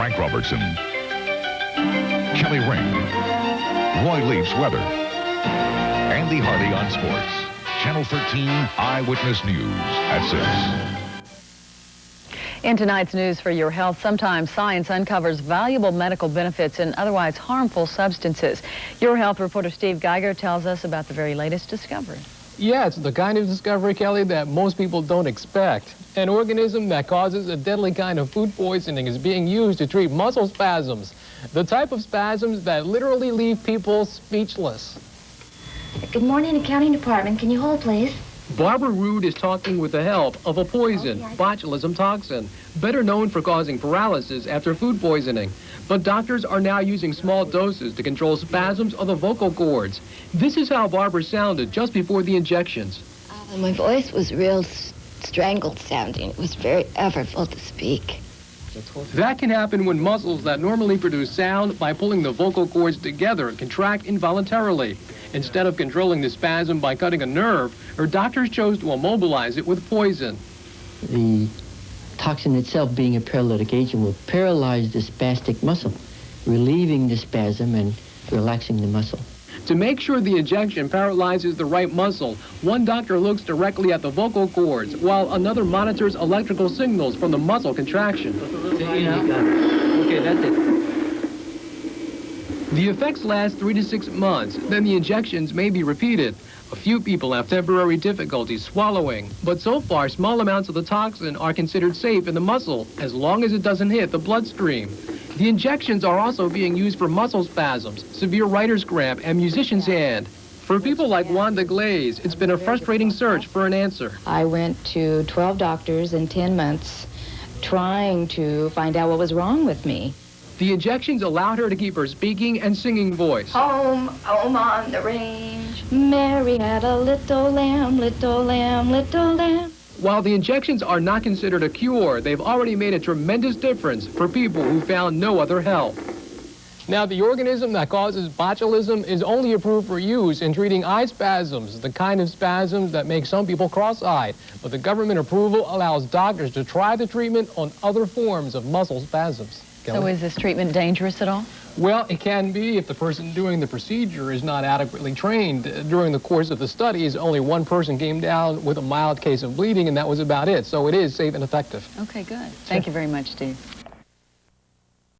Frank Robertson, Kelly Ring, Roy Leaf's weather, Andy Hardy on sports. Channel 13 Eyewitness News at 6. In tonight's News for Your Health, sometimes science uncovers valuable medical benefits in otherwise harmful substances. Your Health reporter Steve Geiger tells us about the very latest discovery. Yeah, it's the kind of discovery, Kelly, that most people don't expect. An organism that causes a deadly kind of food poisoning is being used to treat muscle spasms, the type of spasms that literally leave people speechless. Good morning, accounting department. Can you hold, please? Barbara Roode is talking with the help of a poison, botulism toxin, better known for causing paralysis after food poisoning. But doctors are now using small doses to control spasms of the vocal cords. This is how Barbara sounded just before the injections. My voice was real strangled sounding. It was very effortful to speak. That can happen when muscles that normally produce sound by pulling the vocal cords together contract involuntarily. Instead of controlling the spasm by cutting a nerve, her doctors chose to immobilize it with poison. The toxin itself, being a paralytic agent, will paralyze the spastic muscle, relieving the spasm and relaxing the muscle. To make sure the injection paralyzes the right muscle, one doctor looks directly at the vocal cords, while another monitors electrical signals from the muscle contraction. Okay, that's it. The effects last 3 to 6 months, then the injections may be repeated. A few people have temporary difficulties swallowing, but so far small amounts of the toxin are considered safe in the muscle as long as it doesn't hit the bloodstream. The injections are also being used for muscle spasms, severe writer's cramp, and musician's hand. For people like Wanda Glaze, it's been a frustrating search for an answer. I went to 12 doctors in 10 months trying to find out what was wrong with me. The injections allowed her to keep her speaking and singing voice. Home, home on the range, Mary had a little lamb, little lamb, little lamb. While the injections are not considered a cure, they've already made a tremendous difference for people who found no other help. Now, the organism that causes botulism is only approved for use in treating eye spasms, the kind of spasms that make some people cross-eyed. But the government approval allows doctors to try the treatment on other forms of muscle spasms. Kelly? So is this treatment dangerous at all? Well, it can be if the person doing the procedure is not adequately trained. During the course of the studies, only one person came down with a mild case of bleeding, and that was about it. So it is safe and effective. Okay, good. Thank you very much, Steve.